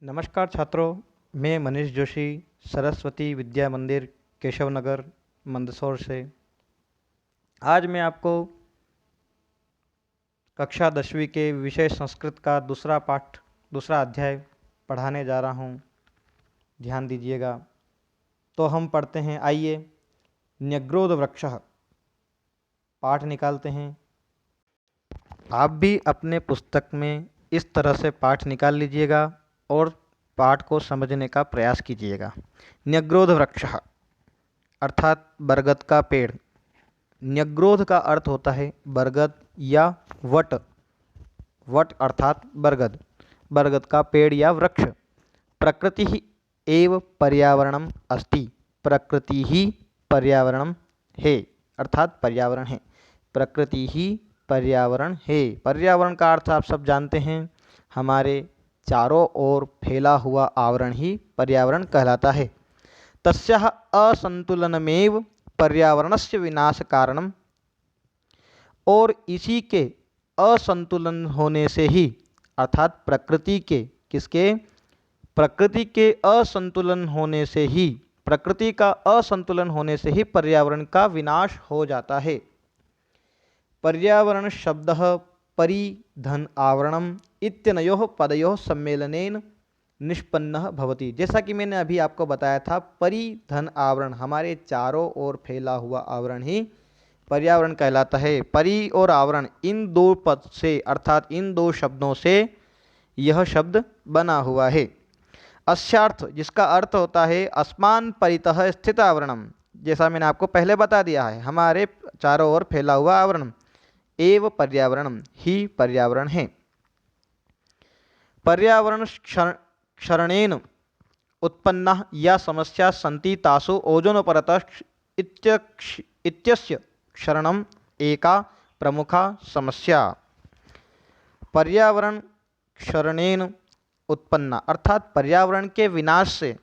नमस्कार छात्रों, मैं मनीष जोशी सरस्वती विद्या मंदिर केशव नगर मंदसौर से। आज मैं आपको कक्षा 10वीं के विषय संस्कृत का दूसरा अध्याय पढ़ाने जा रहा हूँ। ध्यान दीजिएगा। तो हम पढ़ते हैं। आइए, न्यग्रोध वृक्षः पाठ निकालते हैं। आप भी अपने पुस्तक में इस तरह से पाठ निकाल लीजिएगा और पाठ को समझने का प्रयास कीजिएगा। न्यग्रोध वृक्षः अर्थात बरगद का पेड़। न्यग्रोध का अर्थ होता है बरगद या वट। वट अर्थात बरगद, बरगद का पेड़ या वृक्ष। प्रकृति ही एव पर्यावरणम अस्ति। प्रकृति ही पर्यावरणम है अर्थात पर्यावरण है। प्रकृति ही पर्यावरण है। पर्यावरण का अर्थ आप सब जानते हैं, हमारे चारों ओर फैला हुआ आवरण ही पर्यावरण कहलाता है। तस्याः असंतुलनमेव पर्यावरणस्य विनाश कारणम। और इसी के असंतुलन होने से ही अर्थात प्रकृति के असंतुलन होने से ही, प्रकृति का असंतुलन होने से ही पर्यावरण का विनाश हो जाता है। पर्यावरण शब्दः परिधन आवरणम इत्यनयोः पदयोः सम्मेलनेन निष्पन्नः भवति। जैसा कि मैंने अभी आपको बताया था, परिधन आवरण, हमारे चारों ओर फैला हुआ आवरण ही पर्यावरण कहलाता है। परि और आवरण, इन दो पद से अर्थात इन दो शब्दों से यह शब्द बना हुआ है। अस्यार्थ, जिसका अर्थ होता है अस्मान परितः स्थित आवरणम। जैसा मैंने आपको पहले बता दिया है, हमारे चारों ओर फैला हुआ आवरण एव पर्यावरणम ही पर्यावरण है। पर्यावरण क्षरणेन उत्पन्ना या समस्या सन्ति तासु ओजोन परतः इत्यस्य क्षरणम एका प्रमुखा समस्या। पर्यावरण क्षरणेन उत्पन्ना अर्थात पर्यावरण के विनाश से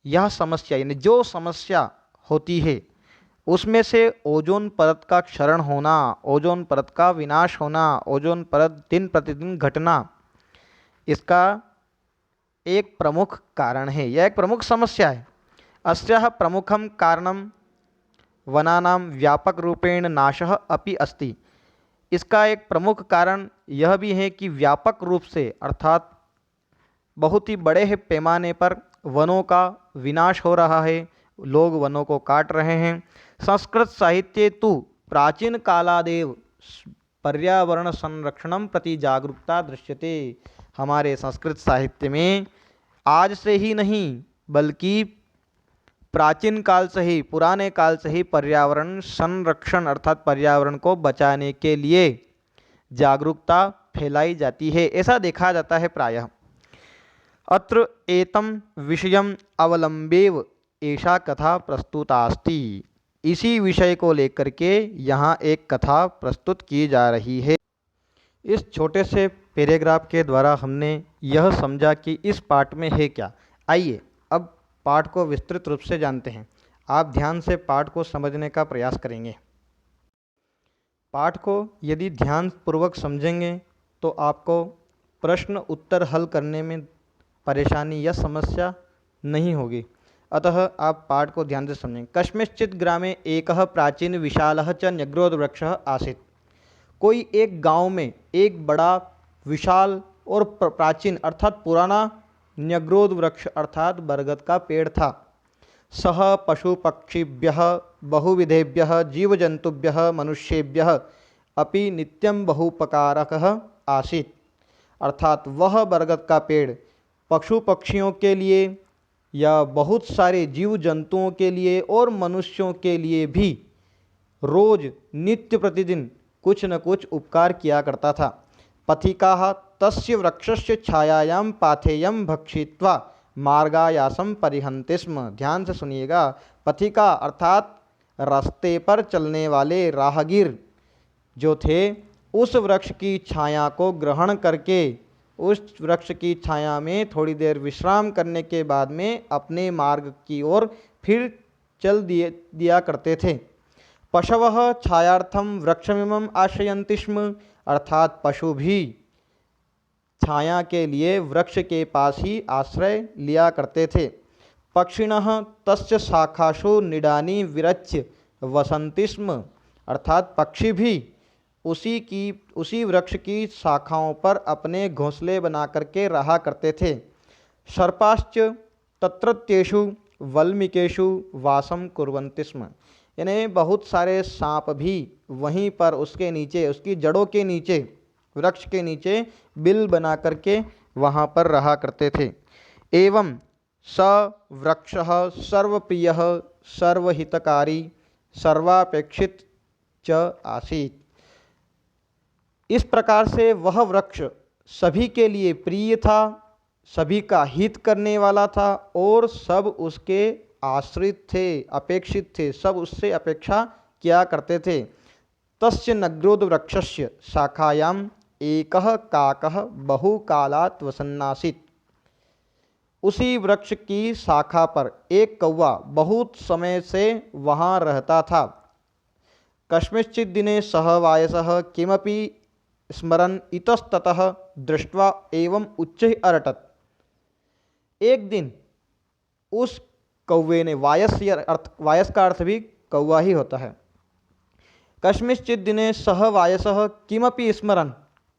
यह समस्या, यानी जो समस्या होती है उसमें से ओजोन परत का क्षरण होना, ओजोन परत का विनाश होना, ओजोन परत दिन प्रतिदिन घटना, इसका एक प्रमुख कारण है। यह एक प्रमुख समस्या है। अस्याः प्रमुखम कारणम वनानां व्यापक रूपेण नाशः अपि अस्ति। इसका एक प्रमुख कारण यह भी है कि व्यापक रूप से अर्थात बहुत ही बड़े पैमाने पर वनों का विनाश हो रहा है। लोग वनों को काट रहे हैं। संस्कृत साहित्ये तु प्राचीन कालादेव पर्यावरण संरक्षणं प्रति जागरूकता दृश्यते। हमारे संस्कृत साहित्य में आज से ही नहीं बल्कि प्राचीन काल से ही, पुराने काल से ही पर्यावरण संरक्षण अर्थात पर्यावरण को बचाने के लिए जागरूकता फैलाई जाती है, ऐसा देखा जाता है प्रायः। अत्र एतम विषयम अवलंबेव एषा कथा प्रस्तुतास्ति। इसी विषय को लेकर के यहाँ एक कथा प्रस्तुत की जा रही है। इस छोटे से पैराग्राफ के द्वारा हमने यह समझा कि इस पाठ में है क्या। आइए अब पाठ को विस्तृत रूप से जानते हैं। आप ध्यान से पाठ को समझने का प्रयास करेंगे। पाठ को यदि ध्यान पूर्वक समझेंगे तो आपको प्रश्न उत्तर हल करने में परेशानी या समस्या नहीं होगी। अतः आप पाठ को ध्यान से समझें। कस्मिंश्चित् ग्रामे एकः प्राचीन विशालः च न्यग्रोध वृक्षः आसीत्। कोई एक गांव में एक बड़ा विशाल और प्राचीन अर्थात पुराना न्यग्रोध वृक्ष अर्थात बरगद का पेड़ था। सह पशु पक्षिभ्यः बहुविधेभ्यः जीवजंतुभ्यः मनुष्येभ्यः अपि नित्यं बहुपकारकः आसीत्। अर्थात वह बरगद का पेड़ पशु पक्षियों के लिए या बहुत सारे जीव जंतुओं के लिए और मनुष्यों के लिए भी रोज नित्य प्रतिदिन कुछ न कुछ उपकार किया करता था। पथिकाः तस्य वृक्षस्य छायायां पाथेयं भक्षित्वा मार्गायासं परिहन्ति स्म। ध्यान से सुनिएगा। पथिका अर्थात रास्ते पर चलने वाले राहगीर जो थे, उस वृक्ष की छाया को ग्रहण करके उस वृक्ष की छाया में थोड़ी देर विश्राम करने के बाद में अपने मार्ग की ओर फिर चल दिया करते थे। पशवः छायार्थम वृक्षमिमं आश्रयन्ति स्म। अर्थात पशु भी छाया के लिए वृक्ष के पास ही आश्रय लिया करते थे। पक्षिणः तस्य शाखासु निडानी विरच्य वसन्ति स्म, अर्थात पक्षी भी उसी वृक्ष की शाखाओं पर अपने घोंसले बना करके रहा करते थे। सर्पाश्च तत्रत्येषु वल्मीकेषु वासम कुर्वन्ति स्म, यानी बहुत सारे सांप भी वहीं पर उसके नीचे, उसकी जड़ों के नीचे, वृक्ष के नीचे बिल बना करके वहाँ पर रहा करते थे। एवं स वृक्षः सर्वप्रियः सर्वहितकारी सर्वापेक्षित च आसीत्। इस प्रकार से वह वृक्ष सभी के लिए प्रिय था, सभी का हित करने वाला था और सब उसके आश्रित थे, अपेक्षित थे, सब उससे अपेक्षा किया करते थे। तस्य नग्रोध वृक्षस्य शाखायाम एकः काकः बहुकालात् वसन्नासीत्। उसी वृक्ष की शाखा पर एक कौवा बहुत समय से वहाँ रहता था। कस्मिंश्चित् दिने सः वायसः किमपि स्मरन् इतस्ततः दृष्ट्वा एवं उच्चैः अरटत्। एक दिन उस कौवे ने, वायस का अर्थ भी कौवा ही होता है। कस्मिंश्चित् दिने सः वायसः किमपि स्मरन्,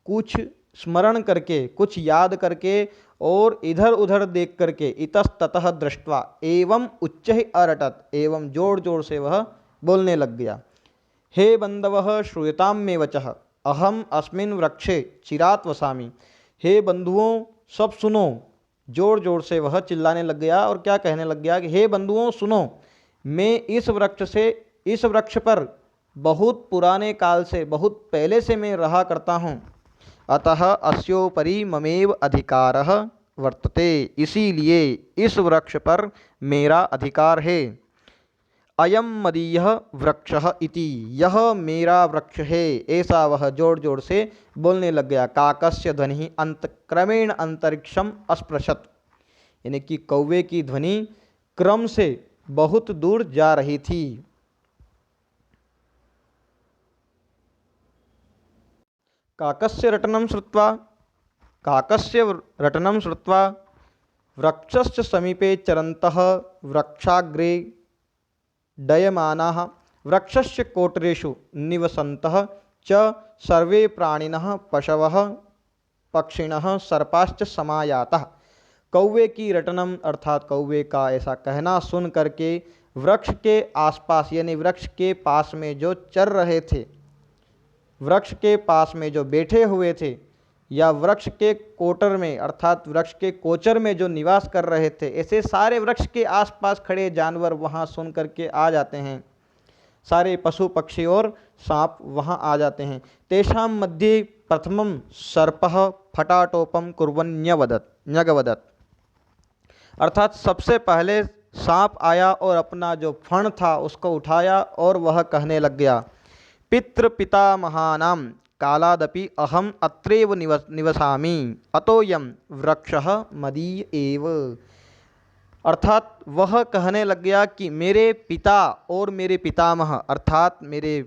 कुछ स्मरण करके, कुछ याद करके और इधर उधर देख करके, इतस्ततः दृष्ट्वा एवं उच्चैः अरटत्, एवं जोर जोर से वह बोलने लग गया। हे बंधवः श्रूयतां मे वचः अहम अस्मिन् वृक्षे चिरात् वसामि। हे बंधुओं सब सुनो, जोर जोर से वह चिल्लाने लग गया और क्या कहने लग गया कि हे बंधुओं सुनो, मैं इस वृक्ष पर बहुत पुराने काल से, बहुत पहले से मैं रहा करता हूँ। अतः अस्योपरि ममेव अधिकारः वर्तते, इसीलिए इस वृक्ष पर मेरा अधिकार है। अयम मदीयः वृक्षः इति, यह मेरा वृक्ष है, ऐसा वह जोर जोर से बोलने लग गया। काकस्य ध्वनि क्रमेण अंतरिक्षम अस्पृशत, यानी कि कौवे की ध्वनि क्रम से बहुत दूर जा रही थी। काकस्य रटनं श्रुत्वा वृक्षस्य समीपे चरन्तः वृक्षाग्रे डयमानाः वृक्षस्य कोटरेषु निवसन्तः च सर्वे प्राणिनः पशवः पक्षिणः सर्पाश्च समायातः। कौवे की रटनम अर्थात कौवे का ऐसा कहना सुन करके वृक्ष के आसपास, यानी वृक्ष के पास में जो चर रहे थे, वृक्ष के पास में जो बैठे हुए थे, या वृक्ष के कोटर में अर्थात वृक्ष के कोचर में जो निवास कर रहे थे, ऐसे सारे वृक्ष के आसपास खड़े जानवर वहाँ सुन करके आ जाते हैं। सारे पशु पक्षी और सांप वहाँ आ जाते हैं। तेषां मध्ये प्रथमं सर्पः फटाटोपम कुर्वन्यगवदत्, अर्थात सबसे पहले सांप आया और अपना जो फण था उसको उठाया और वह कहने लग गया, पितृपितामहानां कालादपि अहम अत्रैव निवसामि अतोयम वृक्षः मदीय एव। अर्थात वह कहने लग गया कि मेरे पिता और मेरे पितामह अर्थात मेरे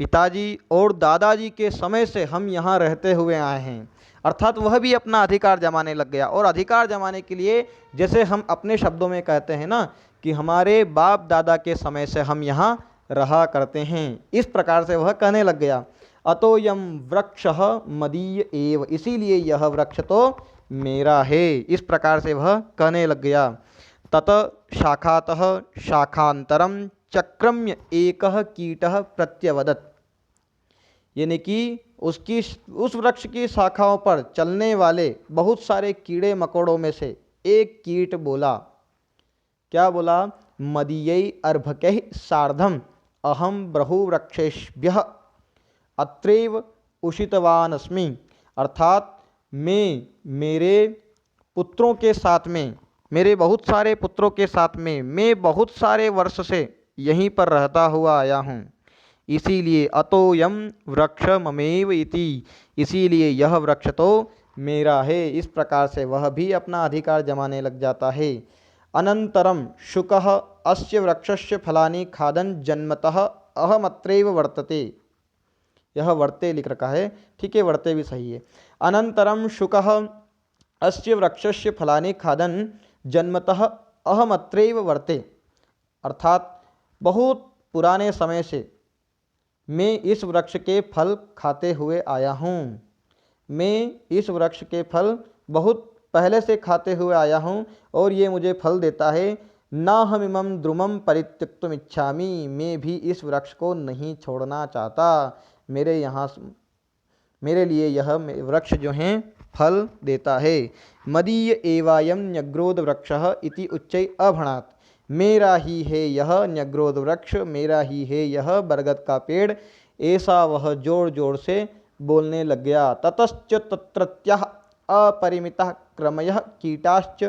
पिताजी और दादाजी के समय से हम यहाँ रहते हुए आए हैं। अर्थात वह भी अपना अधिकार जमाने लग गया। और अधिकार जमाने के लिए जैसे हम अपने शब्दों में कहते हैं ना कि हमारे बाप दादा के समय से हम यहाँ रहा करते हैं, इस प्रकार से वह कहने लग गया। अतोयम वृक्षः मदीय एव, इसीलिए यह वृक्ष तो मेरा है, इस प्रकार से वह कहने लग गया। तत शाखातः शाखांतरम चक्रम्य एकः कीटः प्रत्यवदत्, यानी कि उस वृक्ष की शाखाओं पर चलने वाले बहुत सारे कीड़े मकोड़ों में से एक कीट बोला। क्या बोला? मदीयै अर्भकैः सार्धम अहम ब्रहुवृक्षेभ्यः अत्रैव उषितवान अस्मि, अर्थात मैं मेरे पुत्रों के साथ में, मेरे बहुत सारे पुत्रों के साथ में मैं बहुत सारे वर्ष से यहीं पर रहता हुआ आया हूँ, इसीलिए अतोयम वृक्ष ममेव इति, इसीलिए यह वृक्ष तो मेरा है। इस प्रकार से वह भी अपना अधिकार जमाने लग जाता है। अनंतरम शुकः अस्य वृक्षस्य फलानि खादन् जन्मतः अहमत्रैव वर्तते, यह वर्ते लिख रखा है, ठीक है, वर्ते भी सही है। अनन्तरं शुकः अस्य वृक्षस्य फलानि खादन् जन्मतः अहमत्रैव वर्ते, अर्थात बहुत पुराने समय से मैं इस वृक्ष के फल खाते हुए आया हूँ। मैं इस वृक्ष के फल बहुत पहले से खाते हुए आया हूँ और ये मुझे फल देता है। न हमिमं द्रुमं परित्यक्तुम इच्छामि, मैं भी इस वृक्ष को नहीं छोड़ना चाहता। मेरे लिए यह वृक्ष जो हैं फल देता है। मदीय एवायं न्यग्रोध वृक्षः इति उच्चै अभणात्, मेरा ही है यह न्यग्रोध वृक्ष, मेरा ही है यह बरगद का पेड़, ऐसा वह जोर जोर से बोलने लग गया। ततश्च तत्रत्यः अपरिमितः क्रमयः कीटाश्च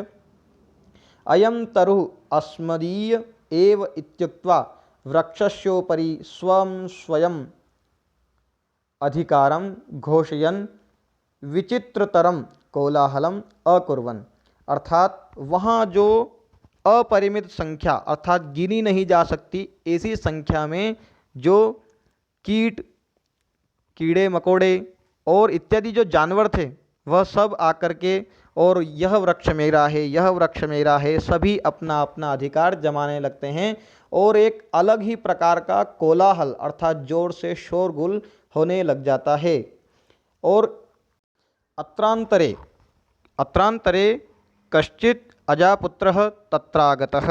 अयं तरुः अस्मदीय एव इत्युक्त्वा वृक्षस्योपरि स्वयं अधिकारं घोषयन् विचित्रतरं कोलाहलम अकुर्वन्, अर्थात वहाँ जो अपरिमित संख्या अर्थात गिनी नहीं जा सकती ऐसी संख्या में जो कीड़े मकोड़े और इत्यादि जो जानवर थे वह सब आकर के और यह वृक्ष मेरा है, यह वृक्ष मेरा है, सभी अपना अपना अधिकार जमाने लगते हैं और एक अलग ही प्रकार का कोलाहल अर्थात जोर से शोरगुल होने लग जाता है। और अत्रांतरे कश्चित अजापुत्रः तत्रागतः,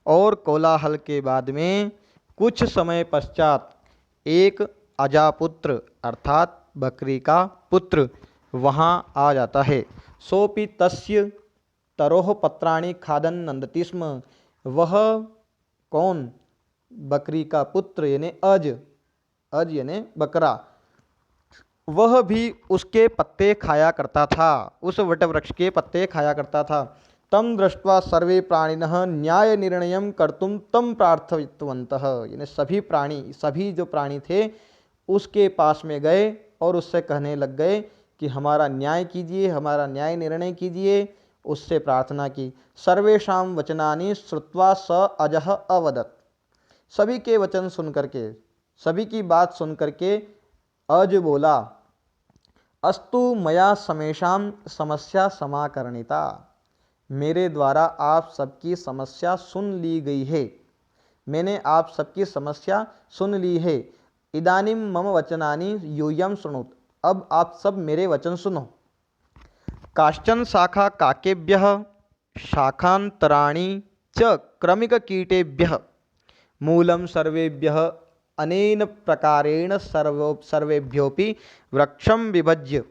और कोलाहल के बाद में कुछ समय पश्चात एक अजापुत्र अर्थात बकरी का पुत्र वहाँ आ जाता है। सोपि तस्य तरोह पत्राणि खादन नंदति स्म, वह कौन? बकरी का पुत्र यानी अज यानी बकरा, वह भी उसके पत्ते खाया करता था, उस वट वृक्ष के पत्ते खाया करता था। तम दृष्ट्वा सर्वे प्राणिनः न्याय निर्णयं कर्तुं तम प्रार्थितवन्तः, यानी सभी जो प्राणी थे उसके पास में गए और उससे कहने लग गए कि हमारा न्याय कीजिए, हमारा न्याय निर्णय कीजिए, उससे प्रार्थना की। सर्वेषां वचनानि श्रुत्वा स अजः अवदत्, सभी के वचन सुन करके, सभी की बात सुन करके अज बोला, अस्तु मया समेषां समस्या समाकर्णिता, मेरे द्वारा आप सबकी समस्या सुन ली गई है, मैंने आप सबकी समस्या सुन ली है। इदानीं मम वचनानि यूयं शृणुत, अब आप सब मेरे वचन सुनो। काश्चन शाखा काकेभ्यः शाखान्तराणि च क्रमिककीटेभ्यः मूलं सर्वेभ्यः अनेन प्रकारेण सर्वेभ्योपि वृक्षं विभज्य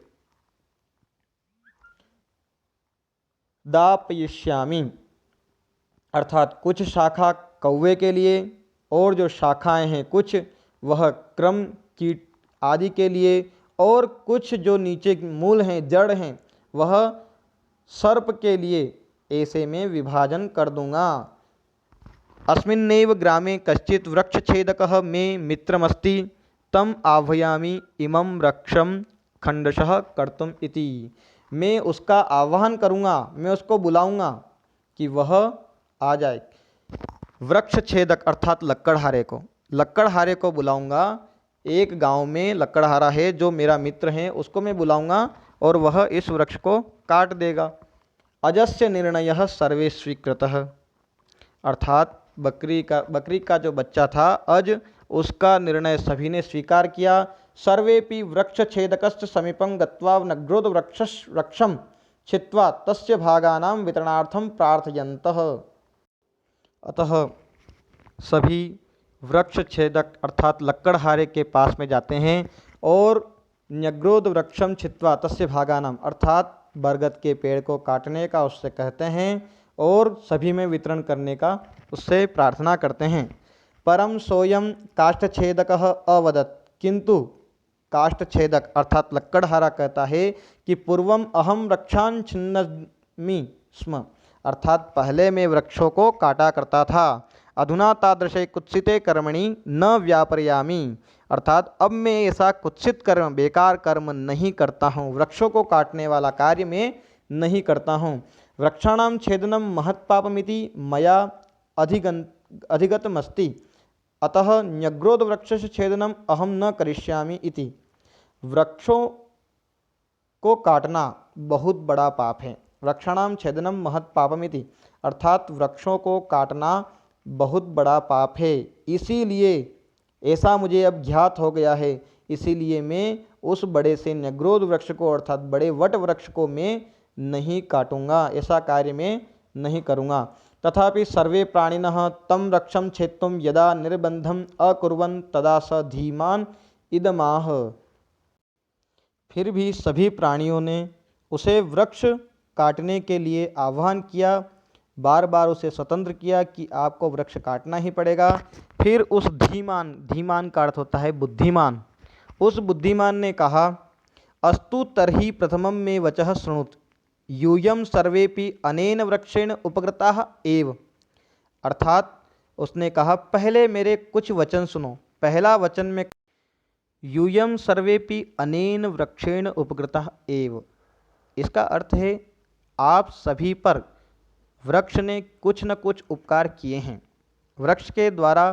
दापयिष्यामि, अर्थात कुछ शाखा कौवे के लिए और जो शाखाएं हैं कुछ वह क्रम कीट आदि के लिए, और कुछ जो नीचे मूल हैं जड़ हैं वह सर्प के लिए, ऐसे में विभाजन कर दूंगा। अस्मिन्नेव ग्रामे कश्चित् वृक्षछेदकः मे मित्रमस्ति, तम आह्वयामि इमं वृक्षं खंडशः कर्तुम इति, मैं उसका आह्वान करूँगा, मैं उसको बुलाऊंगा कि वह आ जाए। वृक्ष छेदक अर्थात लक्कड़हारे को बुलाऊंगा। एक गांव में लक्कड़हारा है जो मेरा मित्र है, उसको मैं बुलाऊंगा और वह इस वृक्ष को काट देगा। अजस्य निर्णयः सर्वे स्वीकृतः, अर्थात बकरी का जो बच्चा था अज, उसका निर्णय सभी ने स्वीकार किया। सर्वेपि वृक्ष छेदकस्य समीपं गत्वा नग्रोध वृक्षं छित्त्वा तस्य भागानां वितरणार्थं प्रार्थयन्तः, अतः सभी वृक्ष छेदक अर्थात लक्कड़हारे के पास में जाते हैं और न्यग्रोध वृक्षम छित्त्वा तस्य भागानाम अर्थात बरगद के पेड़ को काटने का उससे कहते हैं और सभी में वितरण करने का उससे प्रार्थना करते हैं। परम सोयम काष्ठछेदकः अवदत्, किंतु काष्ठछेदक अर्थात लक्कड़हारा कहता है कि पूर्वम अहम वृक्षान् छिन्नमि स्म, अर्थात पहले मैं वृक्षों को काटा करता था। अधुना तादृशे कुत्सिते कर्मणि न व्यापरयामि, अर्थात अब मैं ऐसा कुत्सित कर्म, बेकार कर्म नहीं करता हूँ, वृक्षों को काटने वाला कार्य मैं नहीं करता हूँ। वृक्षाणां छेदनम महत्पापमिति मया अधिगतमस्ति, अतः न्यग्रोध वृक्षस्य छेदनम अहम न करिष्यामि इति। वृक्षों को काटना बहुत बड़ा पाप है। वृक्षाणाम छेदनम महत् पापमिति, अर्थात वृक्षों को काटना बहुत बड़ा पाप है। इसीलिए ऐसा मुझे अब ज्ञात हो गया है, इसीलिए मैं उस बड़े से न्यग्रोध वृक्ष को अर्थात बड़े वट वृक्ष को मैं नहीं काटूंगा, ऐसा कार्य मैं नहीं करूँगा। तथापि सर्वे प्राणिनः तं वृक्षं छेत्तुं यदा निर्बन्धम् अकुर्वन् तदा स धीमान् इदमाह। फिर भी सभी प्राणियों ने उसे वृक्ष काटने के लिए आह्वान किया, बार बार उसे स्वतंत्र किया कि आपको वृक्ष काटना ही पड़ेगा। फिर उस धीमान, धीमान का अर्थ होता है बुद्धिमान, उस बुद्धिमान ने कहा, अस्तु तर्हि प्रथमं मे वचः शृणुत यूयं सर्वेपि अनेन वृक्षेण उपकृताः एव। अर्थात उसने कहा, पहले मेरे कुछ वचन सुनो। पहला वचन में यूयं सर्वेपि अनेन वृक्षेण उपकृताः एव, इसका अर्थ है आप सभी पर वृक्ष ने कुछ न कुछ उपकार किए हैं, वृक्ष के द्वारा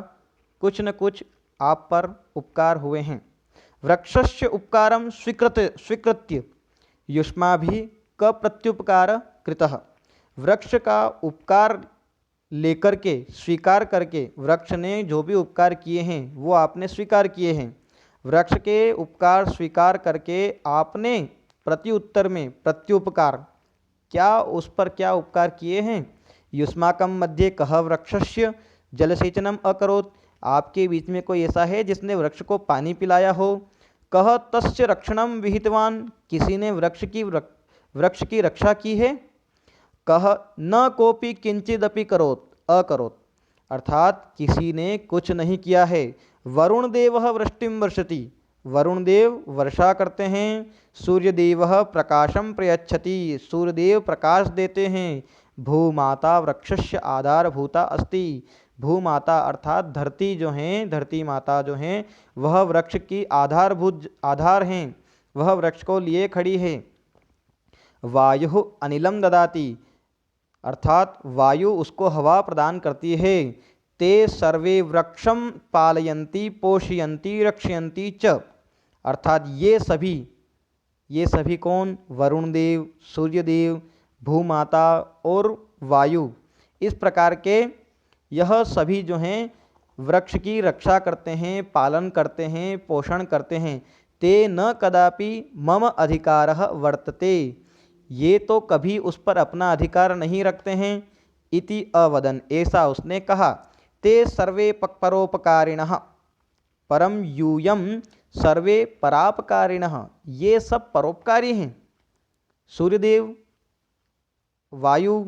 कुछ न कुछ आप पर उपकार हुए हैं। वृक्षस्य उपकारं स्वीकृत्य युष्माभिः क प्रत्युपकार कृतः। वृक्ष का उपकार लेकर के, स्वीकार करके, वृक्ष ने जो भी उपकार किए हैं वो आपने स्वीकार किए हैं। वृक्ष के उपकार स्वीकार करके आपने प्रत्युत्तर में प्रत्युपकार क्या, उस पर क्या उपकार किए हैं। युष्माकं मध्ये कः वृक्षस्य जलसेचनम अकरोत्, आपके बीच में कोई ऐसा है जिसने वृक्ष को पानी पिलाया हो। कः तस्य रक्षणं विहितवान्, किसी ने वृक्ष की रक्षा की है। कः न कोपि किंचिदपि करोत् अकरोत्, अर्थात किसी ने कुछ नहीं किया है। वरुण देवः वृष्टिं वर्षति, वरुण देव वर्षा करते हैं। सूर्यदेवः प्रकाशं प्रयच्छति, सूर्यदेव प्रकाश देते हैं। भूमाता वृक्षस्य आधारभूता अस्ति, भूमाता अर्थात धरती जो हैं, धरती माता जो हैं वह वृक्ष की आधार हैं, वह वृक्ष को लिए खड़ी है। वायु अनिलम ददाति, अर्थात वायु उसको हवा प्रदान करती है। ते सर्वे वृक्षम पालयन्ति पोषयन्ति रक्षयन्ति च, अर्थात ये सभी कौन, वरुण देव, सूर्यदेव, भूमाता और वायु, इस प्रकार के यह सभी जो हैं वृक्ष की रक्षा करते हैं, पालन करते हैं, पोषण करते हैं। ते न कदापि मम अधिकारः वर्तते, ये तो कभी उस पर अपना अधिकार नहीं रखते हैं। इति अवदन, ऐसा उसने कहा। ते सर्वे परोपकारिणः परम यूयम सर्वे परापकारिणः, ये सब परोपकारी हैं। सूर्यदेव, वायु,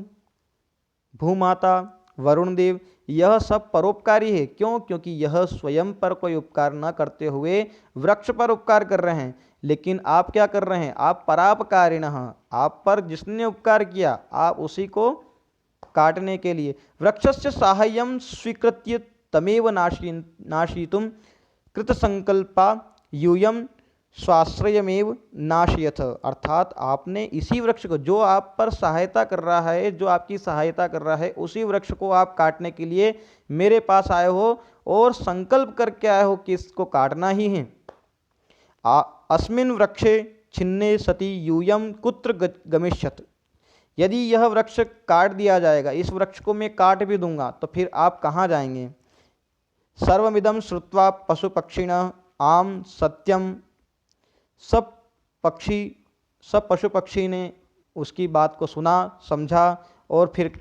भूमाता, वरुण देव, यह सब परोपकारी है। क्यों? क्योंकि यह स्वयं पर कोई उपकार न करते हुए वृक्ष पर उपकार कर रहे हैं। लेकिन आप क्या कर रहे हैं? आप परापकारिणः, आप पर जिसने उपकार किया आप उसी को काटने के लिए। वृक्षस्य साहाय्यं स्वीकृत्य तमेव नाशयितुं कृतसंकल्पा यूयं स्वाश्रयमेव नाशयथ, अर्थात आपने इसी वृक्ष को, जो आप पर सहायता कर रहा है, जो आपकी सहायता कर रहा है, उसी वृक्ष को आप काटने के लिए मेरे पास आए हो और संकल्प करके आए हो कि इसको काटना ही है। अस्मिन् वृक्षे छिन्ने सति यूयं कुत्र गमिष्यत, यदि यह वृक्ष काट दिया जाएगा, इस वृक्ष को मैं काट भी दूंगा, तो फिर आप कहाँ जाएंगे। सर्वमिदं श्रुत्वा पशु पक्षिणः आम सत्यम, सब पशु पक्षी ने उसकी बात को सुना, समझा और फिर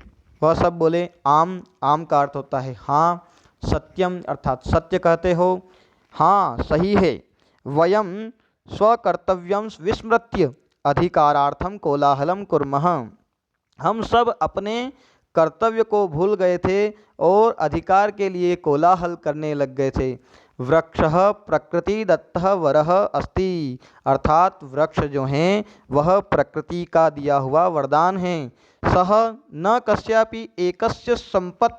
वह सब बोले आम, आम का अर्थ होता है हाँ, सत्यम अर्थात सत्य कहते हो, हाँ सही है। वयम स्वकर्तव्यम विस्मृत्य अधिकारार्थम कोलाहलम कुर्मः, हम सब अपने कर्तव्य को भूल गए थे और अधिकार के लिए कोलाहल करने लग गए थे। वृक्षः प्रकृति दत्तः वरः अस्ति, अर्थात वृक्ष जो हैं वह प्रकृति का दिया हुआ वरदान है। सह न कस्यापि एकस्य संपत्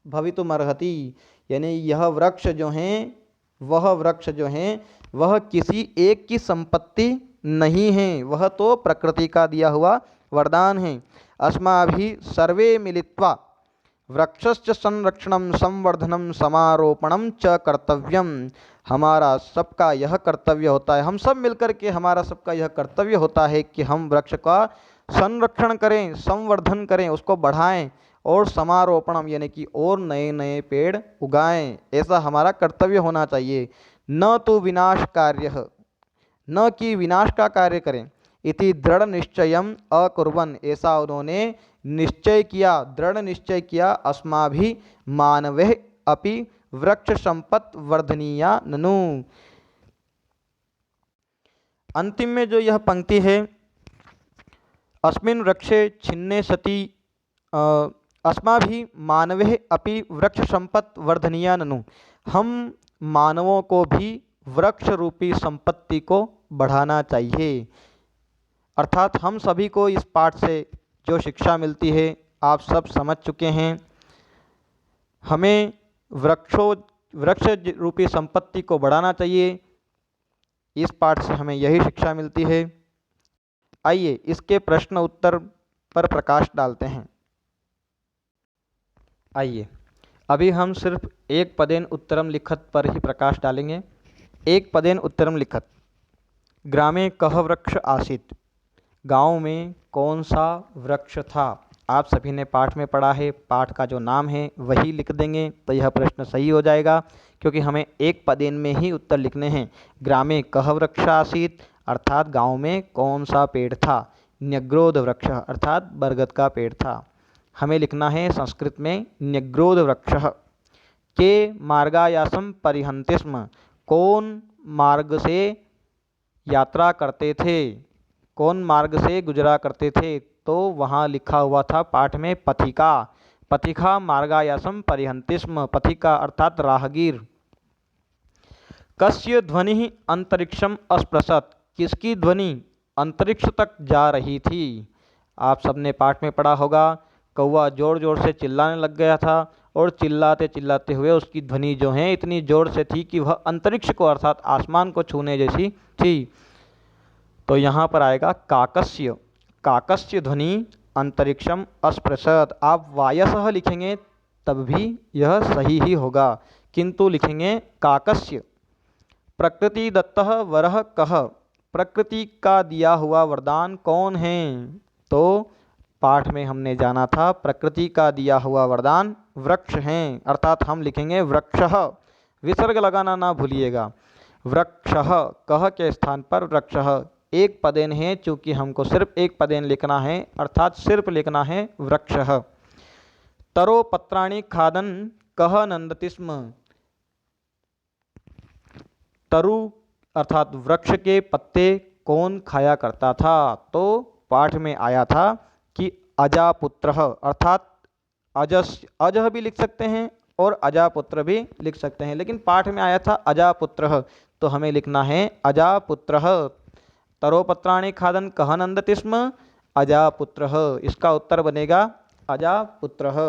भवितुमर्हति, यानी यह वृक्ष जो हैं, वह वृक्ष जो हैं वह किसी एक की संपत्ति नहीं है, वह तो प्रकृति का दिया हुआ वरदान है। अस्माभिः सर्वे मिलित्वा वृक्षस्य संरक्षणं संवर्धनम समारोपणम च कर्तव्यम। हमारा सबका यह कर्तव्य होता है, हम सब मिलकर के हमारा सबका यह कर्तव्य होता है कि हम वृक्ष का संरक्षण करें, संवर्धन करें, उसको बढ़ाएं और समारोपणम यानी कि और नए नए पेड़ उगाएं। ऐसा हमारा कर्तव्य होना चाहिए। न तो विनाश कार्य, न कि विनाश का कार्य करें। इति दृढ़ निश्चयम अकुर्वन्, ऐसा उन्होंने निश्चय किया, दृढ़ निश्चय किया। अस्माभि मानवे अपि वृक्ष संपत् वर्धनीया ननु। अंतिम में जो यह पंक्ति है, अस्मिन् वृक्षे छिन्ने सति अस्माभि मानवे अपि वृक्ष संपत् वर्धनीया ननु। हम मानवों को भी वृक्ष रूपी संपत्ति को बढ़ाना चाहिए। अर्थात हम सभी को इस पाठ से जो शिक्षा मिलती है आप सब समझ चुके हैं। हमें वृक्ष रूपी संपत्ति को बढ़ाना चाहिए, इस पाठ से हमें यही शिक्षा मिलती है। आइए इसके प्रश्न उत्तर पर प्रकाश डालते हैं। आइए अभी हम सिर्फ एक पदेन उत्तरम लिखत पर ही प्रकाश डालेंगे। एक पदेन उत्तरम लिखत। ग्रामे कह वृक्ष आसीत्, गांव में कौन सा वृक्ष था। आप सभी ने पाठ में पढ़ा है, पाठ का जो नाम है वही लिख देंगे तो यह प्रश्न सही हो जाएगा, क्योंकि हमें एक पदेन में ही उत्तर लिखने हैं। ग्रामे कह वृक्ष आसीत् अर्थात गांव में कौन सा पेड़ था। न्यग्रोध वृक्ष अर्थात बरगद का पेड़ था। हमें लिखना है संस्कृत में न्यग्रोध वृक्ष। के मार्गायासम परिहन्ति स्म, कौन मार्ग से यात्रा करते थे, कौन मार्ग से गुजरा करते थे। तो वहाँ लिखा हुआ था पाठ में पथिका। पथिका मार्गायासम परिहन्ति स्म, पथिका अर्थात राहगीर। कस्य ध्वनि अंतरिक्षम अस्पृशत, किसकी ध्वनि अंतरिक्ष तक जा रही थी। आप सबने पाठ में पढ़ा होगा, कौवा जोर जोर से चिल्लाने लग गया था और चिल्लाते चिल्लाते हुए उसकी ध्वनि जो है इतनी जोर से थी कि वह अंतरिक्ष को अर्थात आसमान को छूने जैसी थी। तो यहाँ पर आएगा काकस्य, काकस्य ध्वनि अंतरिक्षम अस्पृशत। आप वायसः लिखेंगे तब भी यह सही ही होगा, किंतु लिखेंगे काकस्य। प्रकृति दत्तः वरः कः, प्रकृति का दिया हुआ वरदान कौन है। तो पाठ में हमने जाना था प्रकृति का दिया हुआ वरदान वृक्ष हैं, अर्थात हम लिखेंगे वृक्षः, विसर्ग लगाना ना भूलिएगा। वृक्षः कह के स्थान पर वृक्षः। एक पदेन है, चूँकि हमको सिर्फ एक पदेन लिखना है अर्थात सिर्फ लिखना है वृक्षः। तरो पत्राणि खादन कह नंदति स्म, तरु अर्थात वृक्ष के पत्ते कौन खाया करता था। तो पाठ में आया था कि अजापुत्रः अर्थात अजः भी लिख सकते हैं और अजापुत्र भी लिख सकते हैं, लेकिन पाठ में आया था अजापुत्रः, तो हमें लिखना है अजापुत्रः। तरोपत्राणि खादन कह नंदति स्म अजापुत्रः, इसका उत्तर बनेगा अजापुत्रः।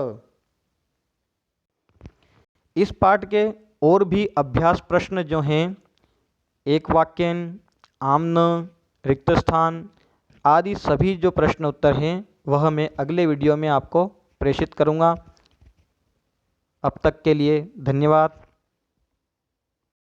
इस पाठ के और भी अभ्यास प्रश्न जो हैं, एक वाक्यन, आम्न, रिक्त स्थान आदि सभी जो प्रश्न उत्तर हैं वह मैं अगले वीडियो में आपको प्रेषित करूँगा। अब तक के लिए धन्यवाद।